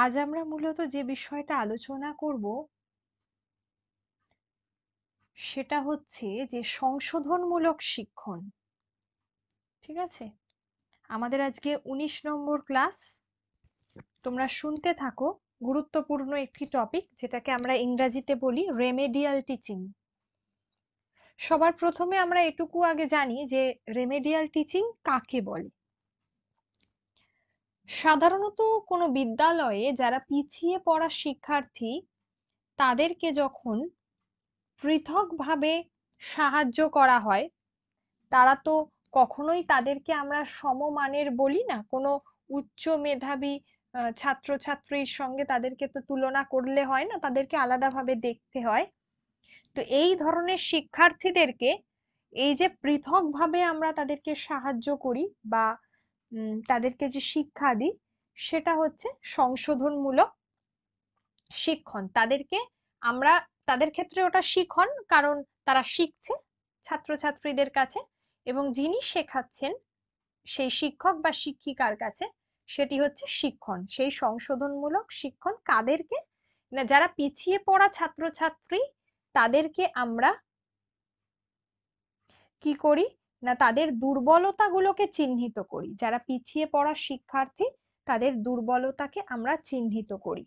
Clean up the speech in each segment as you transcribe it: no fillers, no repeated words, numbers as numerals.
আজ আমরা মূলত যে বিষয়টা আলোচনা করব সেটা হচ্ছে যে সংশোধনমূলক শিক্ষণ। ঠিক আছে, আমাদের আজকে 19 নম্বর ক্লাস। তোমরা শুনতে থাকো। গুরুত্বপূর্ণ একটি টপিক, যেটাকে আমরা ইংরেজিতে বলি রেমেডিয়াল টিচিং। সবার প্রথমে আমরা এটুকু আগে জানি যে রেমেডিয়াল টিচিং কাকে বলে। সাধারণত কোনো বিদ্যালয়ে যারা পিছিয়ে পড়া শিক্ষার্থী, তাদেরকে যখন পৃথকভাবে সাহায্য করা হয়, তারা তো কখনোই তাদেরকে আমরা সমমানের বলি না। কোনো উচ্চ মেধাবী ছাত্রছাত্রীর সঙ্গে তাদেরকে তো তুলনা করলে হয় না, তাদেরকে আলাদাভাবে দেখতে হয়। তো এই ধরনের শিক্ষার্থীদেরকে এই যে পৃথকভাবে আমরা তাদেরকে সাহায্য করি বা তাদেরকে যে শিক্ষা দিই, সেটা হচ্ছে সংশোধনমূলক শিক্ষণ। তাদেরকে আমরা, তাদের ক্ষেত্রে ওটা শিখন, কারণ তারা শিখছে ছাত্রছাত্রীদের কাছে, এবং যিনি শেখাচ্ছেন সেই শিক্ষক বা শিক্ষিকার কাছে, সেটি হচ্ছে শিক্ষণ। সেই সংশোধনমূলক শিক্ষণ কাদেরকে না, যারা পিছিয়ে পড়া ছাত্রছাত্রী, তাদেরকে আমরা কি করি না, তাদের দুর্বলতাগুলোকে চিহ্নিত করি। যারা পিছিয়ে পড়া শিক্ষার্থী, তাদের দুর্বলতাকে আমরা চিহ্নিত করি।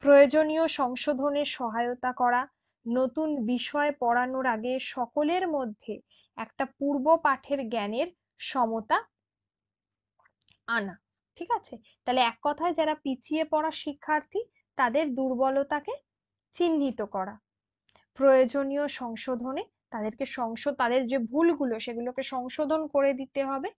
প্রয়োজনীয় সংশোধনে সহায়তা করা, নতুন বিষয় পড়ানোর আগে সকলের মধ্যে একটা পূর্ব পাঠের জ্ঞানের সমতা আনা। ঠিক আছে, তাহলে এক কথায় যারা পিছিয়ে পড়া শিক্ষার্থী, তাদের দুর্বলতাকে চিহ্নিত করা, প্রয়োজনীয় সংশোধনে তাদের যে ভুলগুলো সেগুলোকে সংশোধন করে দিতে হবে।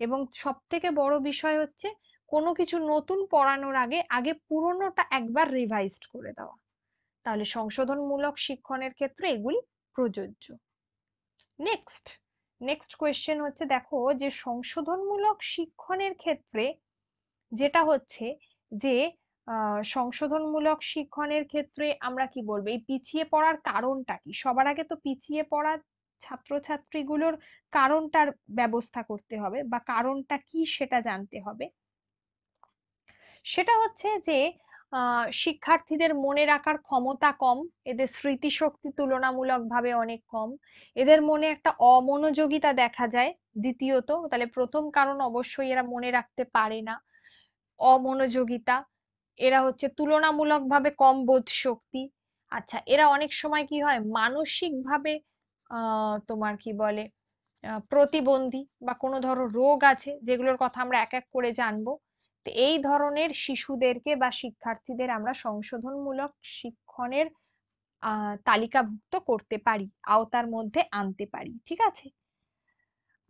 এবং সব থেকে বড় বিষয় হচ্ছে কোনো কিছু নতুন পড়ানোর আগে আগে পুরোনোটা একবার রিভাইজড করে দেওয়া। তাহলে সংশোধনমূলক শিক্ষণের ক্ষেত্রে এগুলি প্রযোজ্য। নেক্সট নেক্সট কোয়েশ্চেন হচ্ছে, দেখো যে সংশোধনমূলক শিক্ষণের ক্ষেত্রে যেটা হচ্ছে যে সংশোধনমূলক শিক্ষণের ক্ষেত্রে আমরা কি বলবো, এই পিছিয়ে পড়ার কারণটা কি। সবার আগে তো পিছিয়ে পড়া ছাত্রছাত্রীগুলোর কারণটার ব্যবস্থা করতে হবে, বা কারণটা কি সেটা জানতে হবে। সেটা হচ্ছে যে শিক্ষার্থীদের মনে রাখার ক্ষমতা কম, এদের স্মৃতিশক্তি তুলনামূলকভাবে অনেক কম, এদের মনে একটা অমনোযোগিতা দেখা যায়। দ্বিতীয়ত, তাহলে প্রথম কারণ অবশ্যই এরা মনে রাখতে পারে না, অমনোযোগিতা। এরা হচ্ছে তুলনামূলকভাবে কম বোধ শক্তি। আচ্ছা, এরা অনেক সময় কি হয়, মানসিক ভাবে তোমার কি বলে প্রতিবন্ধী, বা কোনো ধরো রোগ আছে যেগুলোর কথা আমরা এক এক করে জানবো। তো এই ধরনের শিশুদেরকে বা শিক্ষার্থীদের আমরা সংশোধনমূলক শিক্ষণের তালিকাভুক্ত করতে পারি, আওতার মধ্যে আনতে পারি। ঠিক আছে,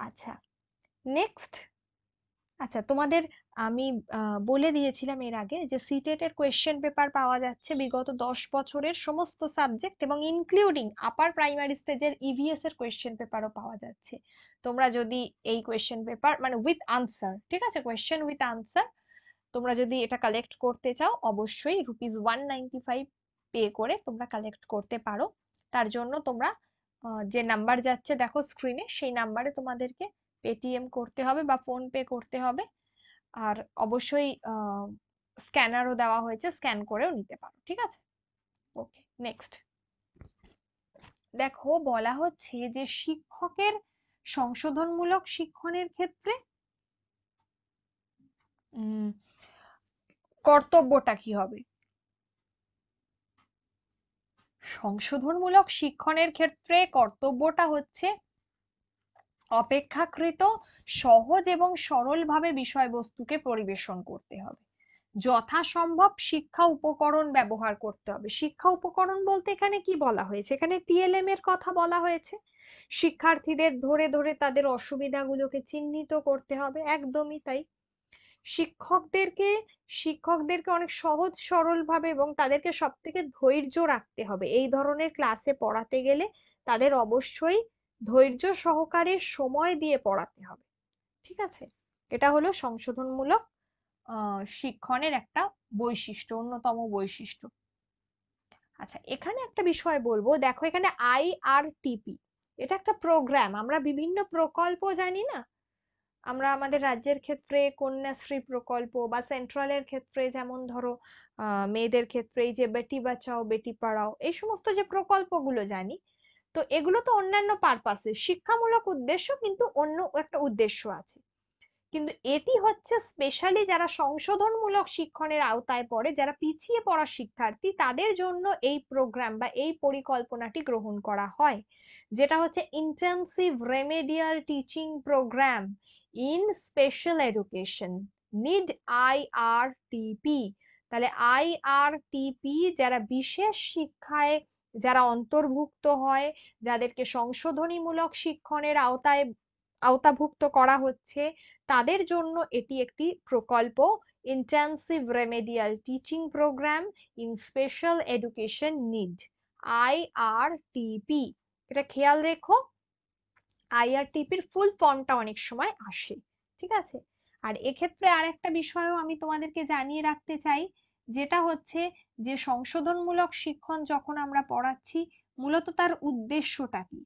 আচ্ছা নেক্সট। আচ্ছা, তোমাদের আমি বলে দিয়েছিলাম এর আগে যে সিটেট এর কোয়েশ্চেন পেপার পাওয়া যাচ্ছে বিগত 10 বছরের সমস্ত সাবজেক্ট, এবং ইনক্লুডিং আপার প্রাইমারি স্টেজের ইভিএস এর কোয়েশ্চেন পেপারও পাওয়া যাচ্ছে। তোমরা যদি এই কোয়েশ্চেন পেপার মানে উইথ আনসার, ঠিক আছে, কোয়েশ্চেন উইথ আনসার, তোমরা যদি এটা কালেক্ট করতে চাও, অবশ্যই ₹195 পে করে তোমরা কালেক্ট করতে পারো। তার জন্য তোমরা যে নাম্বার যাচ্ছে দেখো স্ক্রিনে, সেই নাম্বারে তোমাদেরকে পেটিএম করতে হবে বা ফোন পে করতে হবে। আর অবশ্যই স্ক্যানারও দেওয়া হয়েছে, স্ক্যান করেও নিতে পারো। ঠিক আছে, ওকে নেক্সট। দেখো বলা হচ্ছে যে শিক্ষকের সংশোধনমূলক শিক্ষণের ক্ষেত্রে উম কর্তব্যটা কি হবে। সংশোধনমূলক শিক্ষণের ক্ষেত্রে কর্তব্যটা হচ্ছে অপেক্ষাকৃত সহজ এবং সরলভাবে বিষয়বস্তুকে পরিবেশন করতে হবে। যথাসম্ভব শিক্ষা উপকরণ ব্যবহার করতে হবে। শিক্ষা উপকরণ বলতে এখানে কি বলা হয়েছে, এখানে টিএলএম এর কথা বলা হয়েছে। শিক্ষার্থীদের ধরে ধরে তাদের অসুবিধাগুলোকে চিহ্নিত করতে হবে, একদমই তাই। শিক্ষকদেরকে শিক্ষকদেরকে অনেক সহজ সরল ভাবে এবং তাদেরকে সব থেকে ধৈর্য রাখতে হবে। এই ধরনের ক্লাসে পড়াতে গেলে তাদের অবশ্যই ধৈর্য সহকারে সময় দিয়ে পড়াতে হবে। ঠিক আছে, এটা হলো সংশোধনমূলক শিক্ষণের একটা বৈশিষ্ট্য, অন্যতম বৈশিষ্ট্য। আচ্ছা, এখানে একটা বিষয় বলবো, দেখো এখানে IRTP, এটা একটা প্রোগ্রাম। আমরা বিভিন্ন প্রকল্প জানি না, আমরা আমাদের রাজ্যের ক্ষেত্রে কন্যাশ্রী প্রকল্প বা সেন্ট্রালের ক্ষেত্রে যেমন ধরো মেয়েদের ক্ষেত্রে এই যে বেটি বাঁচাও বেটি পড়াও এই সমস্ত যে প্রকল্পগুলো জানি, তো এগুলো তো অন্যান্য পারপাসে শিক্ষামূলক উদ্দেশ্য, কিন্তু অন্য একটা উদ্দেশ্য আছে। কিন্তু এটি হচ্ছে স্পেশালি যারা সংশোধনমূলক শিক্ষণের আওতায় পড়ে, যারা পিছিয়ে পড়া শিক্ষার্থী, তাদের জন্য এই প্রোগ্রাম বা এই পরিকল্পনাটি গ্রহণ করা হয়, যেটা হচ্ছে intensive remedial teaching programme in special education, need IRTP। তাহলে IRTP যারা বিশেষ শিক্ষায় যারা অন্তর্ভুক্ত হয়, যাদেরকে সংশোধনীমূলক শিক্ষণের আওতাভুক্ত করা হচ্ছে, তাদের জন্য এটি একটি প্রকল্প, intensive remedial teaching programme in special education need, IRTP। এটা খেয়াল রেখো, IRTPর ফুল ফর্মটা অনেক সময় আসে, ঠিক আছে। আর এক্ষেত্রে আর একটা বিষয়ও আমি তোমাদেরকে জানিয়ে রাখতে চাই, যেটা হচ্ছে যে সংশোধনমূলক শিক্ষণ যখন আমরা পড়াচ্ছি, মূলত তার উদ্দেশ্যটা কি,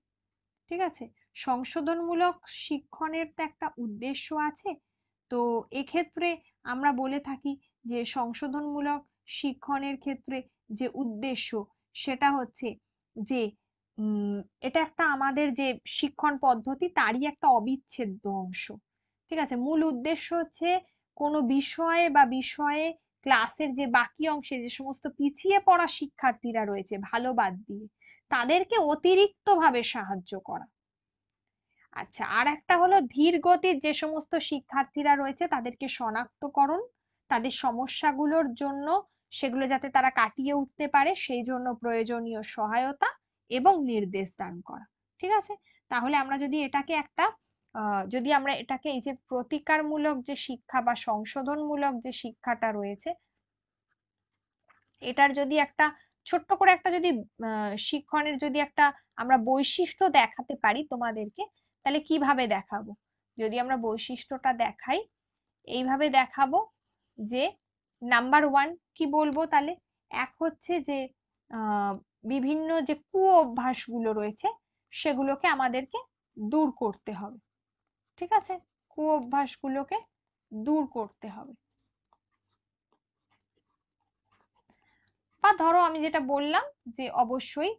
ঠিক আছে। সংশোধনমূলক শিক্ষণের তো একটা উদ্দেশ্য আছে। তো এক্ষেত্রে আমরা বলে থাকি যে সংশোধনমূলক শিক্ষণের ক্ষেত্রে যে উদ্দেশ্য সেটা হচ্ছে যে উম এটা একটা আমাদের যে শিক্ষণ পদ্ধতি তারই একটা অবিচ্ছেদ্য অংশ, ঠিক আছে। মূল উদ্দেশ্য হচ্ছে কোনো বিষয়ে বা বিষয়ে ক্লাসের যে বাকি অংশে যে সমস্ত পিছিয়ে পড়া শিক্ষার্থীরা রয়েছে ভালো বাদ দিয়ে, তাদেরকে অতিরিক্ত ভাবে সাহায্য করা। আচ্ছা, আর একটা হলো ধীর গতির যে সমস্ত শিক্ষার্থীরা রয়েছে তাদেরকে শনাক্তকরণ, তাদের সমস্যাগুলোর জন্য সেগুলো যাতে তারা কাটিয়ে উঠতে পারে সেই জন্য প্রয়োজনীয় সহায়তা এবং নির্দেশ দান করা, ঠিক আছে। তাহলে আমরা যদি এটাকে একটা যদি আমরা এটাকে এই যে প্রতিকারমূলক যে শিক্ষা বা সংশোধনমূলক যে শিক্ষাটা রয়েছে, এটার যদি একটা ছোট্ট করে একটা যদি শিক্ষণের যদি একটা আমরা বৈশিষ্ট্য দেখাতে পারি তোমাদেরকে, তাহলে কিভাবে দেখাবো? যদি আমরা বৈশিষ্ট্যটা দেখাই, এইভাবে দেখাবো যে নাম্বার ওয়ান কি বলবো তাহলে, এক হচ্ছে যে আহ বিভিন্ন যে কুঅভ্যাসগুলো রয়েছে সেগুলোকে আমাদেরকে দূর করতে হবে, ঠিক আছে। কুঅভ্যাসগুলোকে দূর করতে হবে। বা ধরো আমি যেটা বললাম যে অবশ্যই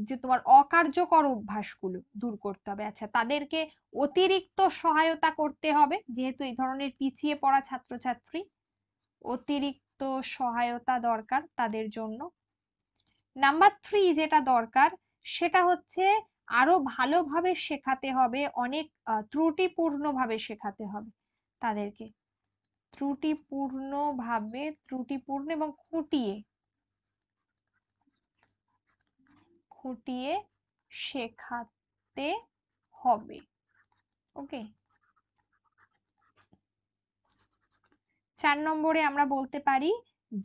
যে তোমার অকার্যকর অভ্যাসগুলো দূর করতে হবে। আচ্ছা, তাদেরকে অতিরিক্ত সহায়তা করতে হবে, যেহেতু এই ধরনের পিছিয়ে পড়া ছাত্রছাত্রী, অতিরিক্ত সহায়তা দরকার তাদের জন্য। নাম্বার থ্রি যেটা দরকার সেটা হচ্ছে আরো ভালোভাবে শেখাতে হবে, অনেক ত্রুটিপূর্ণ ভাবে শেখাতে হবে তাদেরকে, ত্রুটিপূর্ণ এবং খুঁটিয়ে খুঁটিয়ে শেখাতে হবে। ওকে। 4 নম্বরে আমরা বলতে পারি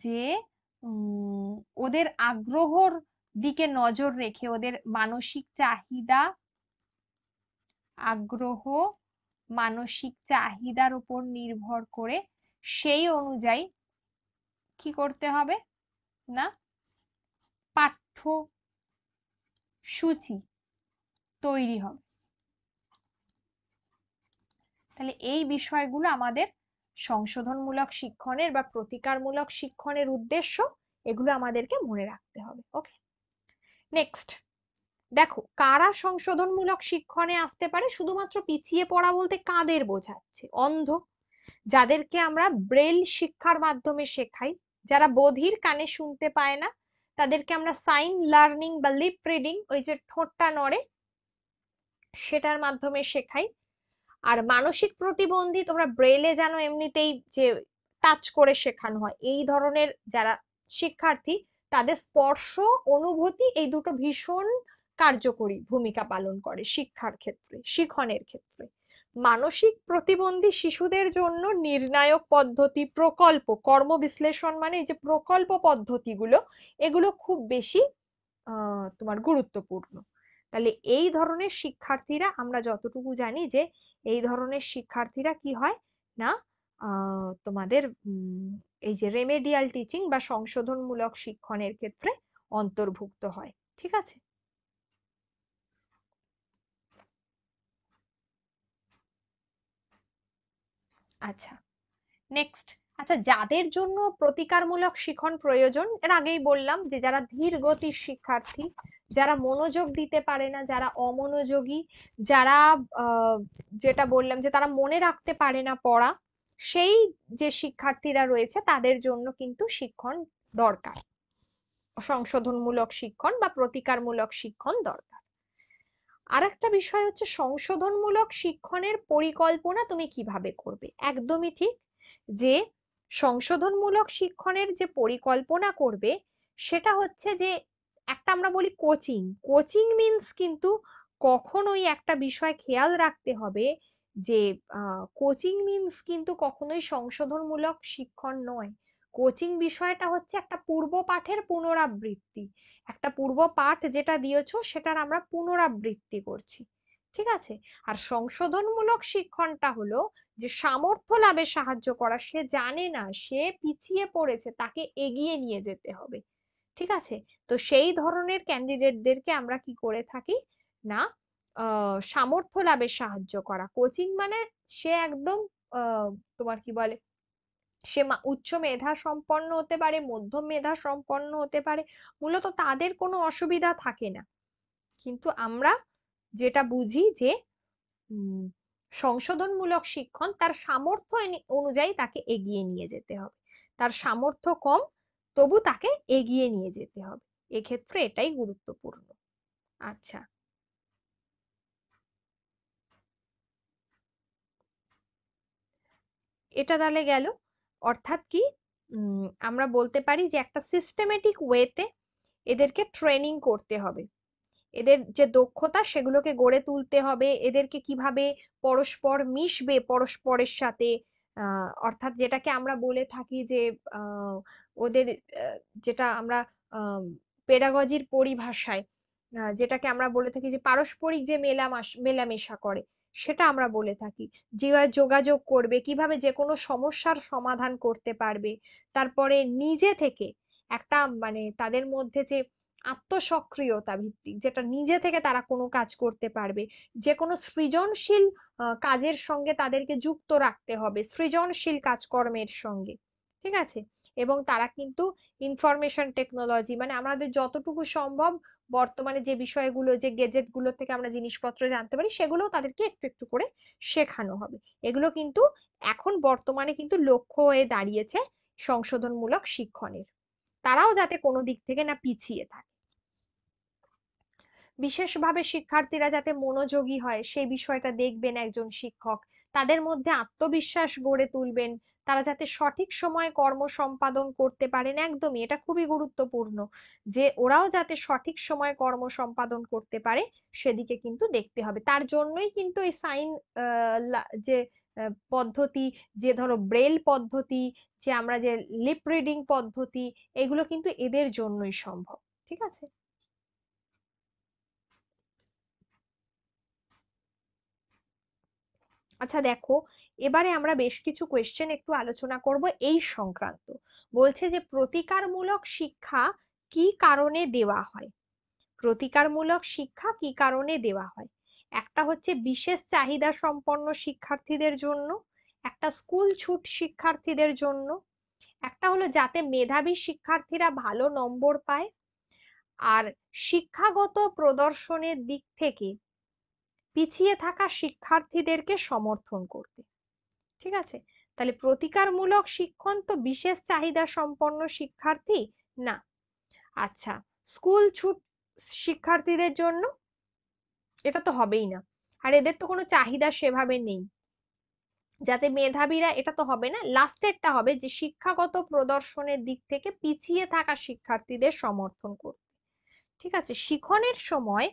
যে ওদের আগ্রহর দিকে নজর রেখে ওদের আগ্রহ মানসিক চাহিদার উপর নির্ভর করে সেই অনুযায়ী কি করতে হবে না, পাঠ্যসূচি তৈরি হবে। তাহলে এই বিষয়গুলো আমাদের সংশোধনমূলক শিক্ষণের বা প্রতিকারমূলক শিক্ষণের উদ্দেশ্য, এগুলো আমাদেরকে মনে রাখতে হবে। ওকে, নেক্সট দেখো, কারা সংশোধনমূলক শিক্ষণে আসতে পারে? শুধুমাত্র পিছিয়ে পড়া বলতে কাদের বোঝাচ্ছে? অন্ধ, যাদেরকে আমরা ব্রেল শিক্ষার মাধ্যমে শেখাই, যারা বধির, কানে শুনতে পায় না, তাদেরকে আমরা সাইন লার্নিং বা লিপ রিডিং, ওই যে ঠোঁটটা নড়ে সেটার মাধ্যমে শেখাই। আর মানসিক প্রতিবন্ধী, তোমরা ব্রেলে জানো এমনিতেই যে টাচ করে শেখানো হয়, এই ধরনের যারা শিক্ষার্থী, তাদের স্পর্শ অনুভূতি এই দুটো ভীষণ কার্যকরী ভূমিকা পালন করে শিক্ষার ক্ষেত্রে, শিখনের ক্ষেত্রে। মানসিক প্রতিবন্ধী শিশুদের জন্য নির্ণায়ক পদ্ধতি, প্রকল্প, কর্ম বিশ্লেষণ, মানে এই যে প্রকল্প পদ্ধতিগুলো, এগুলো খুব বেশি তোমার গুরুত্বপূর্ণ। তাহলে এই ধরনের শিক্ষার্থীরা, আমরা যতটুকু জানি যে এই ধরনের শিক্ষার্থীরা কি হয় না, তোমাদের এই যে রেমেডিয়াল টিচিং বা সংশোধনমূলক শিক্ষণের ক্ষেত্রে অন্তর্ভুক্ত হয়, ঠিক আছে। আচ্ছা, নেক্সট। আচ্ছা, যাদের জন্য প্রতিকারমূলক শিখন প্রয়োজন, এর আগেই বললাম যে যারা ধীর গতির শিক্ষার্থী, যারা মনোযোগ দিতে পারে না, যারা অমনোযোগী, যারা আহ, যেটা বললাম যে তারা মনে রাখতে পারে না পড়া, সেই যে শিক্ষার্থীরা রয়েছে তাদের জন্য কিন্তু শিক্ষণ দরকার, সংশোধনমূলক শিক্ষণ বা প্রতিকারমূলক শিক্ষণ দরকার। আর একটা বিষয় হচ্ছে সংশোধনমূলক শিক্ষণের পরিকল্পনা তুমি কিভাবে করবে। একদমই ঠিক, যে সংশোধনমূলক শিক্ষণের যে পরিকল্পনা করবে সেটা হচ্ছে যে একটা আমরা বলি কোচিং। কোচিং মিন্স কিন্তু কখনোই একটা বিষয় খেয়াল রাখতে হবে যে কোচিং মিন্স কিন্তু কখনোই সংশোধনমূলক শিক্ষণ নয়। কোচিং বিষয়টা হচ্ছে একটা পূর্ব পাঠের পুনরাবৃত্তি, একটা পূর্ব পাঠ যেটা দিয়েছো সেটার আমরা পুনরাবৃত্তি করছি, ঠিক আছে। আর সংশোধনমূলক শিক্ষণটা হলো যে সামর্থ্য লাভে সাহায্য করা, সে জানে না, সে পিছিয়ে পড়েছে, তাকে এগিয়ে নিয়ে যেতে হবে, ঠিক আছে। তো সেই ধরনের ক্যান্ডিডেটদেরকে আমরা কি করে থাকি না, সামর্থ্য লাভে সাহায্য করা। কোচিং মানে সে একদম আহ তোমার কি বলে, সে উচ্চ মেধা সম্পন্ন হতে পারে, মধ্যম মেধা সম্পন্ন হতে পারে, মূলত তাদের কোনো অসুবিধা থাকে না। কিন্তু আমরা যেটা বুঝি যে উম সংশোধনমূলক শিক্ষণ তার সামর্থ্য অনুযায়ী তাকে এগিয়ে নিয়ে যেতে হবে। তার সামর্থ্য কম, তবু তাকে এগিয়ে নিয়ে যেতে হবে, এক্ষেত্রে এটাই গুরুত্বপূর্ণ। আচ্ছা, এটা তাহলে গেল। অর্থাৎ কি, আমরা বলতে পারি যে একটা সিস্টেমেটিক ওয়েতে এদেরকে ট্রেনিং করতে হবে, এদের যে দক্ষতা সেগুলোকে গড়ে তুলতে হবে, এদেরকে কিভাবে পরস্পর মিশবে পরস্পরের সাথে, অর্থাৎ যেটাকে আমরা বলে থাকি যে আহ, ওদের যেটা আমরা পেডাগজির পরিভাষায় যেটাকে আমরা বলে থাকি যে পারস্পরিক যে মেলামেশা করে, সেটা আমরা বলে থাকি। যেভাবে যোগাযোগ করবে, কিভাবে যে কোনো সমস্যার সমাধান করতে পারবে, তারপরে নিজে থেকে একটা মানে তাদের মধ্যে যে আত্মসক্রিয়তা ভিত্তিক, যেটা নিজে থেকে তারা কোনো কাজ করতে পারবে, যে কোনো সৃজনশীল কাজের সঙ্গে তাদেরকে যুক্ত রাখতে হবে, সৃজনশীল কাজকর্মের সঙ্গে, ঠিক আছে। এবং তারা কিন্তু ইনফরমেশন টেকনোলজি মানে আমাদের যতটুকু সম্ভব বর্তমানে যে বিষয়গুলো, যে গেজেট গুলো থেকে আমরা জিনিসপত্র জানতে পারি, সেগুলো তাদেরকে একটু একটু করে শেখানো হবে। এগুলো কিন্তু এখন বর্তমানে কিন্তু লক্ষ্য হয়ে দাঁড়িয়েছে সংশোধনমূলক শিক্ষণের, তারাও যাতে কোনো দিক থেকে না পিছিয়ে থাকে। বিশেষভাবে শিক্ষার্থীরা যাতে মনোযোগী হয় সেই বিষয়টা দেখবেন একজন শিক্ষক, তাদের মধ্যে আত্মবিশ্বাস গড়ে তুলবেন, তারা যাতে সঠিক সময়ে কর্ম সম্পাদন করতে পারেন, একদমই এটা খুবই গুরুত্বপূর্ণ, যে ওরাও যাতে সঠিক সময়ে কর্ম সম্পাদন করতে পারে সেদিকে কিন্তু দেখতে হবে। তার জন্যই কিন্তু এই সাইন যে পদ্ধতি, যে ধরো ব্রেল পদ্ধতি, যে আমরা যে লিপ রিডিং পদ্ধতি, এগুলো কিন্তু এদের জন্যই সম্ভব, ঠিক আছে। আচ্ছা দেখো, এবারে আমরা বেশ কিছু কোয়েশ্চেন একটু আলোচনা করব এই সংক্রান্ত। বলছে যে প্রতিকারমূলক শিক্ষা কি কারণে দেওয়া হয়। প্রতিকারমূলক শিক্ষা কি কারণে দেওয়া হয়? একটা হচ্ছে বিশেষ চাহিদা সম্পন্ন শিক্ষার্থীদের জন্য, একটা স্কুল ছুট শিক্ষার্থীদের জন্য, একটা হলো যাতে মেধাবী শিক্ষার্থীরা ভালো নম্বর পায়, আর শিক্ষাগত প্রদর্শনের দিক থেকে পিছিয়ে থাকা শিক্ষার্থীদেরকে সমর্থন করতে, ঠিক আছে। তাহলে প্রতিকারমূলক শিক্ষণ তো বিশেষ চাহিদা সম্পন্ন শিক্ষার্থী না। আচ্ছা, স্কুল ছুট শিক্ষার্থীদের জন্য এটা তো হবেই না, আর এদের তো কোনো চাহিদা সেভাবে নেই। যাতে মেধাবীরা, এটা তো হবে না। লাস্টেরটা হবে যে শিক্ষাগত প্রদর্শনের দিক থেকে পিছিয়ে থাকা শিক্ষার্থীদের সমর্থন করতে, ঠিক আছে। শিখনের সময়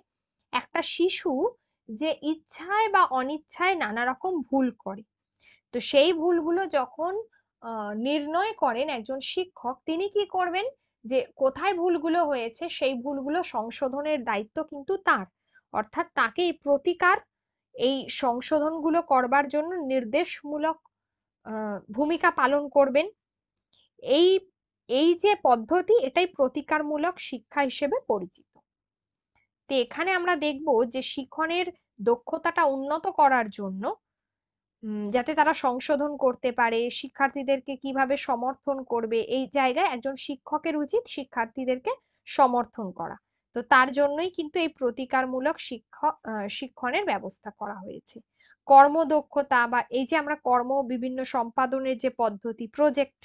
একটা শিশু যে ইচ্ছায় বা অনিচ্ছায় নানা রকম ভুল করে, তো সেই ভুলগুলো যখন নির্ণয় করেন একজন শিক্ষক, তিনি কি করবেন, যে কোথায় ভুলগুলো হয়েছে সেই ভুলগুলো সংশোধনের দায়িত্ব কিন্তু তার। অর্থাৎ তাকে এই প্রতিকার, এই সংশোধনগুলো করবার জন্য নির্দেশমূলক ভূমিকা পালন করবেন। এই এই যে পদ্ধতি, এটাই প্রতিকারমূলক শিক্ষা হিসেবে পরিচিত। তো এখানে আমরা দেখব যে শিখনের দক্ষতাটা উন্নত করার জন্য যাতে তারা সংশোধন করতে পারে, শিক্ষার্থীদেরকে কিভাবে সমর্থন করবে, এই জায়গায় একজন শিক্ষকের উচিত শিক্ষার্থীদেরকে সমর্থন করা। তো তার জন্যই কিন্তু এই প্রতিকারমূলক শিক্ষণের ব্যবস্থা করা হয়েছে। কর্মদক্ষতা বা এই যে আমরা বিভিন্ন সম্পাদনের যে পদ্ধতি, প্রজেক্ট,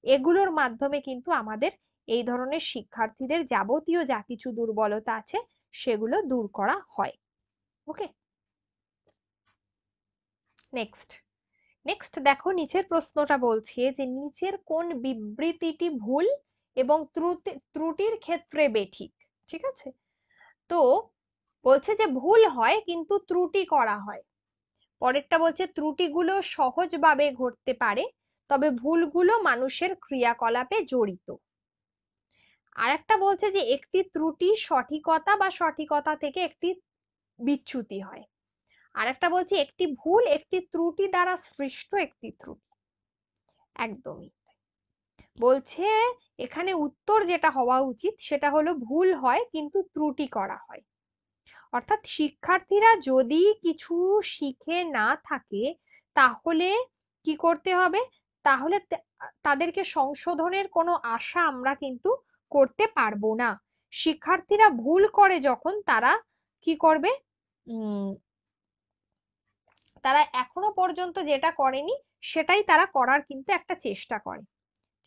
এগুলোর মাধ্যমে কিন্তু আমাদের এই ধরনের শিক্ষার্থীদের যাবতীয় যা কিছু দুর্বলতা আছে সেগুলো দূর করা হয়। ওকে, নেক্সট। নেক্সট দেখো, নিচের প্রশ্নটা বলছে যে নিচের কোন বিবৃতিটি ভুল এবং ত্রুটির ক্ষেত্রে বেঠিক। ঠিক আছে, তো বলছে যে ভুল হয় কিন্তু ত্রুটি করা হয়। পরেরটা বলছে ত্রুটিগুলো সহজভাবে ঘটতে পারে, তবে ভুলগুলো মানুষের ক্রিয়াকলাপে জড়িত। আর একটা বলছে যে একটি ত্রুটি সঠিকতা বা সঠিকতা থেকে একটি বিচ্যুতি হয়। আর একটা বলছে একটি ভুল একটি ত্রুটি দ্বারা সৃষ্ট একটি ত্রুটি। একদমই বলছে এখানে উত্তর যেটা হওয়া উচিত সেটা হলো ভুল হয় কিন্তু ত্রুটি করা হয়। অর্থাৎ শিক্ষার্থীরা যদি কিছু শিখে না থাকে তাহলে কি করতে হবে, তাহলে তাদেরকে সংশোধনের কোনো আশা আমরা কিন্তু করতে পারবো না। শিক্ষার্থীরা ভুল করে যখন তারা কি করবে, উম তারা এখনো পর্যন্ত যেটা করেনি সেটাই তারা করার কিন্তু একটা চেষ্টা করে।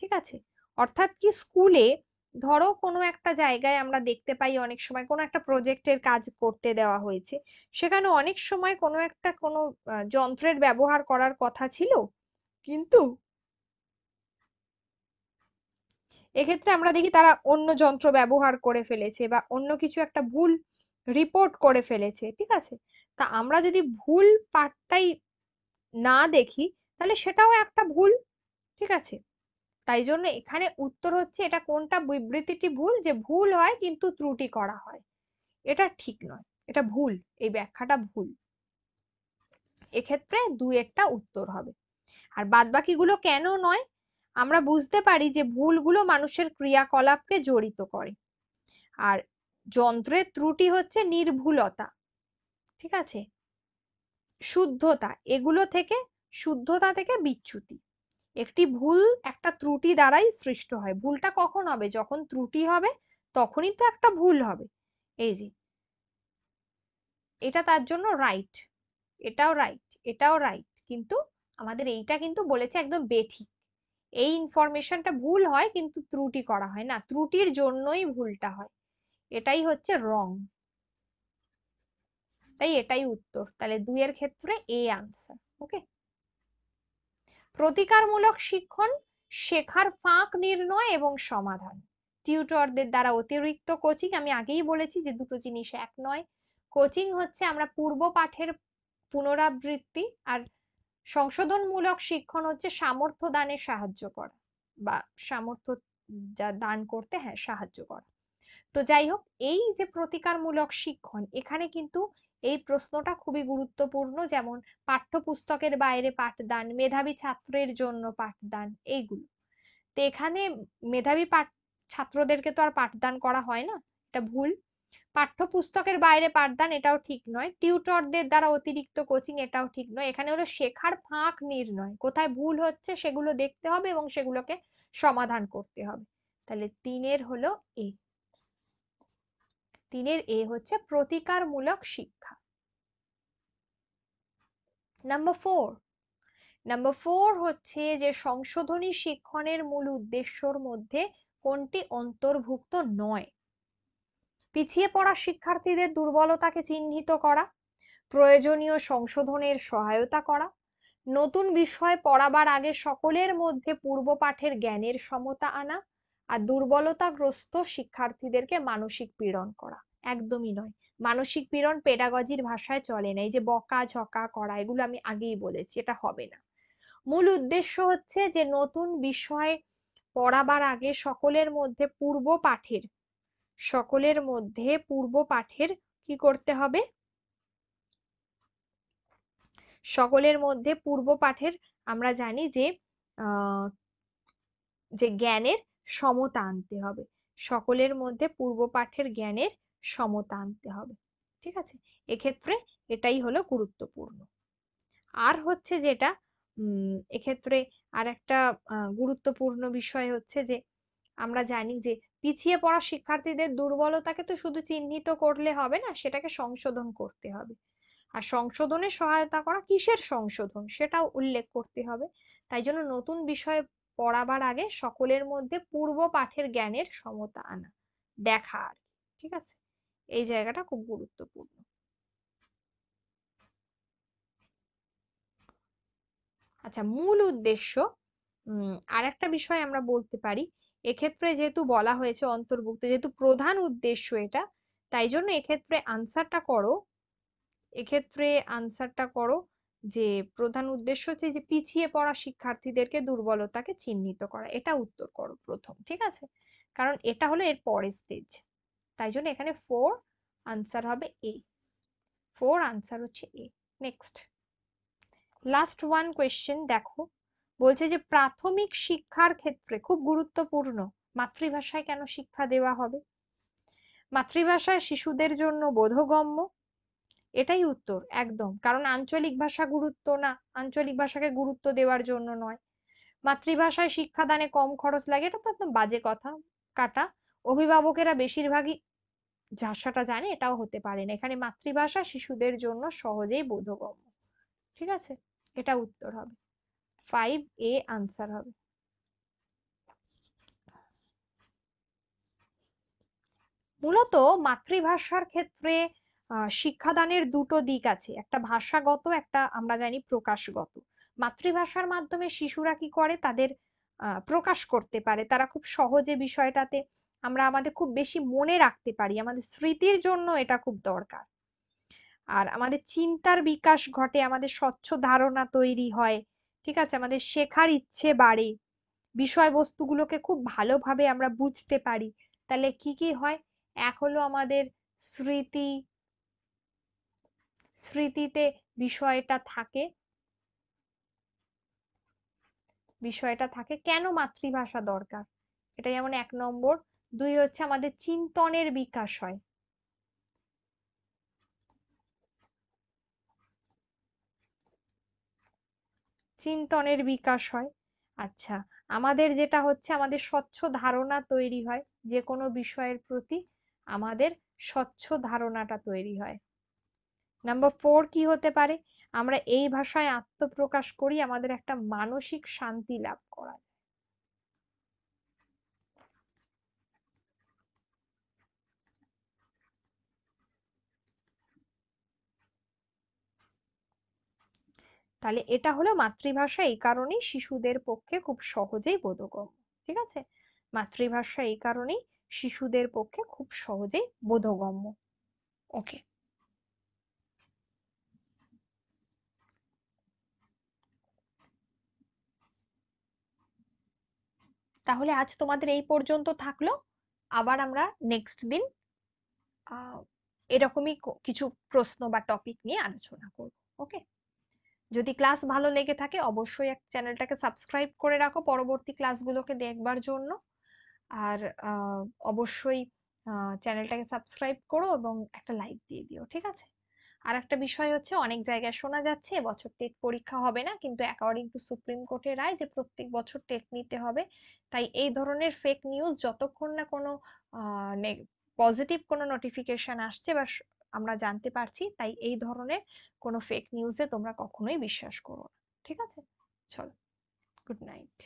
ঠিক আছে, অর্থাৎ কি স্কুলে ধরো কোনো একটা জায়গায় আমরা দেখতে পাই অনেক সময় কোনো একটা প্রজেক্টের কাজ করতে দেওয়া হয়েছে, সেখানে অনেক সময় কোনো যন্ত্রের ব্যবহার করার কথা ছিল, কিন্তু এক্ষেত্রে আমরা দেখি তারা অন্য যন্ত্র ব্যবহার করে ফেলেছে বা অন্য কিছু একটা ভুল রিপোর্ট করে ফেলেছে। ঠিক আছে, তা আমরা যদি ভুল পার্টটাই না দেখি তাহলে সেটাও একটা ভুল। ঠিক আছে, তাই জন্য এখানে উত্তর হচ্ছে এটা কোনটা বিবৃতিটি ভুল, যে ভুল হয় কিন্তু ত্রুটি করা হয়, এটা ঠিক নয়, এটা ভুল, এই ব্যাখ্যাটা ভুল। এক্ষেত্রে দুই একটা উত্তর হবে। আর বাদবাকিগুলো কেন নয়, আমরা বুঝতে পারি যে ভুলগুলো মানুষের ক্রিয়াকলাপকে জড়িত করে, আর যন্ত্রের ত্রুটি হচ্ছে নির্ভুলতা। ঠিক আছে, শুদ্ধতা, এগুলো থেকে শুদ্ধতা থেকে বিচ্যুতি। একটি ভুল একটা ত্রুটি দ্বারাই সৃষ্ট হয়। ভুলটা কখন হবে, যখন ত্রুটি হবে তখনই তো একটা ভুল হবে। এই যে এটা তার জন্য রাইট, এটাও রাইট, এটাও রাইট, কিন্তু আমাদের এইটা কিন্তু বলেছে একদম বেঠিক। এই ইনফরমেশনটা ভুল হয় কিন্তু ত্রুটি করা হয় না, ত্রুটির জন্যই ভুলটা হয়, এটাই হচ্ছে রং। তাই এটাই উত্তর, তাহলে দুইয়ের ক্ষেত্রে এ আনসার। ওকে, প্রতিকারমূলক শিক্ষণ শেখার ফাঁক নির্ণয় এবং সমাধান। টিউটরদের দ্বারা অতিরিক্ত কোচিং, আমি আগেই বলেছি যে দুটো জিনিস এক নয়। কোচিং হচ্ছে আমরা পূর্ব পাঠের পুনরাবৃত্তি, আর সংশোধনমূলক শিক্ষণ হচ্ছে সামর্থ্য দানে সাহায্য করা বা সামর্থ্য যা দান করতে, হ্যাঁ, সাহায্য করা। তো যাই হোক, এই যে প্রতিকারমূলক শিক্ষণ, এখানে কিন্তু এই প্রশ্নটা খুবই গুরুত্বপূর্ণ, যেমন পাঠ্যপুস্তকের বাইরে পাঠদান, মেধাবী ছাত্রের জন্য পাঠদান, এইগুলো। তো এখানে মেধাবী ছাত্রদেরকে তো আর পাঠদান করা হয় না, এটা ভুল। পাঠ্যপুস্তকের বাইরে পাঠদান, এটাও ঠিক নয়। টিউটরদের দ্বারা অতিরিক্ত কোচিং, এটাও ঠিক নয়। এখানে হলো শেখার ফাঁক নির্ণয়, কোথায় ভুল হচ্ছে সেগুলো দেখতে হবে এবং সেগুলোকে সমাধান করতে হবে। তাহলে তিনের হলো এ, তিনের এ হচ্ছে প্রতিকারমূলক শিক্ষা। নাম্বার 4 হচ্ছে যে সংশোধনী শিক্ষণের মূল উদ্দেশ্যর মধ্যে কোনটি অন্তর্ভুক্ত নয়। পিছিয়ে পড়া শিক্ষার্থীদের দুর্বলতাকে চিহ্নিত করা, প্রয়োজনীয় সংশোধনের সহায়তা করা, নতুন বিষয় পড়াবার আগে সকলের মধ্যে পূর্ব পাঠের জ্ঞানের সমতা আনা, আর দুর্বলতাগ্রস্ত শিক্ষার্থীদেরকে মানসিক পীড়ন করা। একদমই নয়, মানসিক পীড়ন পেডাগজির ভাষায় চলে না। এই যে বকা ঝকা করা, এগুলো আমি আগেই বলেছি, এটা হবে না। মূল উদ্দেশ্য হচ্ছে যে নতুন বিষয় পড়াবার আগে সকলের মধ্যে পূর্ব পাঠের কি করতে হবে, সকলের মধ্যে পূর্ব পাঠের আমরা জানি যে যে জ্ঞানের সমতা আনতে হবে, সকলের মধ্যে পূর্ব পাঠের জ্ঞানের সমতা আনতে হবে। ঠিক আছে, এক্ষেত্রে এটাই হলো গুরুত্বপূর্ণ। আর হচ্ছে যেটা এক্ষেত্রে আর একটা গুরুত্বপূর্ণ বিষয় হচ্ছে যে আমরা জানি যে পিছিয়ে পড়া শিক্ষার্থীদের দুর্বলতাকে তো শুধু চিহ্নিত করলে হবে না, সেটাকে সংশোধন করতে হবে। আর সংশোধনে সহায়তা করা, কিসের সংশোধন সেটাও উল্লেখ করতে হবে। তাই জন্য নতুন বিষয় পড়াবার আগে সকলের মধ্যে পূর্ব পাঠের জ্ঞানের সমতা আনা, দেখা আর কি। ঠিক আছে, এই জায়গাটা খুব গুরুত্বপূর্ণ। আচ্ছা, মূল উদ্দেশ্য, আর একটা বিষয় আমরা বলতে পারি, এক্ষেত্রে যেহেতু বলা হয়েছে অন্তর্ভুক্ত, যেহেতু প্রধান উদ্দেশ্য এটা, তাই জন্য এক্ষেত্রে আনসারটা করো যে প্রধান উদ্দেশ্য হচ্ছে যে পিছিয়ে পড়া শিক্ষার্থীদেরকে দুর্বলতাকে চিহ্নিত করা, এটা উত্তর করো প্রথম। ঠিক আছে, কারণ এটা হলো এর পরের স্টেজ। তাই জন্য এখানে আনসার হবে এ। আনসার হচ্ছে এ। নেক্সট, লাস্ট ওয়ান কোয়েশ্চেন দেখো, বলছে যে প্রাথমিক শিক্ষার ক্ষেত্রে খুব গুরুত্বপূর্ণ, মাতৃভাষায় কেন শিক্ষা দেওয়া হবে? মাতৃভাষায় শিশুদের জন্য বোধগম্য, এটাই উত্তর একদম, কারণ আঞ্চলিক ভাষা গুরুত্ব না, আঞ্চলিক ভাষাকে গুরুত্ব দেওয়ার জন্য নয়। মাতৃভাষায় শিক্ষাদানে কম খরচ লাগে, এটা তো একদম বাজে কথা, কাটা। অভিভাবকেরা বেশিরভাগই ভাষাটা জানে, এটাও হতে পারে না। এখানে মাতৃভাষা শিশুদের জন্য সহজেই বোধগম্য। ঠিক আছে, এটা উত্তর হবে 5A আনসার হবে। মূলত মাতৃভাষার ক্ষেত্রে শিক্ষাদানের দুটো দিক আছে, একটা ভাষাগত, একটা আমরা জানি প্রকাশগত। মাতৃভাষার মাধ্যমে শিশুরা কি করে, তাদের প্রকাশ করতে পারে, তারা খুব সহজে বিষয়টাতে আমরা আমাদের খুব বেশি মনে রাখতে পারি, আমাদের স্মৃতির জন্য এটা খুব দরকার। আর আমাদের চিন্তার বিকাশ ঘটে, আমাদের স্বচ্ছ ধারণা তৈরি হয়। ঠিক আছে, আমাদের শেখার ইচ্ছে বাড়ে, বিষয়বস্তুগুলোকে খুব ভালোভাবে আমরা বুঝতে পারি। তাহলে কি কি হয়? এক হলো আমাদের স্মৃতি, স্মৃতিতে বিষয়টা থাকে, কেন মাতৃভাষা দরকার, এটা যেমন 1 নম্বর। 2 হচ্ছে আমাদের চিন্তনের বিকাশ হয়, চিন্তনের বিকাশ হয়। আচ্ছা, আমাদের যেটা হচ্ছে আমাদের স্বচ্ছ ধারণা তৈরি হয়, যে কোনো বিষয়ের প্রতি আমাদের স্বচ্ছ ধারণাটা তৈরি হয়। নাম্বার 4 কি হতে পারে? আমরা এই ভাষায় আত্মপ্রকাশ করি, আমাদের একটা মানসিক শান্তি লাভ করা যায়। তাহলে এটা হলো মাতৃভাষা এই কারণেই শিশুদের পক্ষে খুব সহজেই বোধগম্য। ঠিক আছে, মাতৃভাষা এই কারণেই শিশুদের পক্ষে খুব সহজেই বোধগম্য। ওকে, তাহলে আজ তোমাদের এই পর্যন্ত থাকলো। আবার আমরা নেক্সট দিন আহ এরকমই কিছু প্রশ্ন বা টপিক নিয়ে আলোচনা করব। ওকে, যদি ক্লাস ভালো লেগে থাকে অবশ্যই চ্যানেলটাকে সাবস্ক্রাইব করে রাখো পরবর্তী ক্লাসগুলোকে দেখবার জন্য। আর অবশ্যই চ্যানেলটাকে সাবস্ক্রাইব করো এবং একটা লাইক দিয়ে দিও। ঠিক আছে, আর একটা বিষয় হচ্ছে, অনেক জায়গায় শোনা যাচ্ছে এবছর টেট পরীক্ষা হবে না, কিন্তু অ্যাকর্ডিং টু সুপ্রিম কোর্টের রায় যে প্রত্যেক বছর টেট নিতে হবে। তাই এই ধরনের ফেক নিউজ যতক্ষণ না কোনো পজিটিভ কোনো নোটিফিকেশন আসছে বা আমরা জানতে পারছি, তাই এই ধরনের কোনো ফেক নিউজে তোমরা কখনোই বিশ্বাস করো না। ঠিক আছে, চলো, গুড নাইট।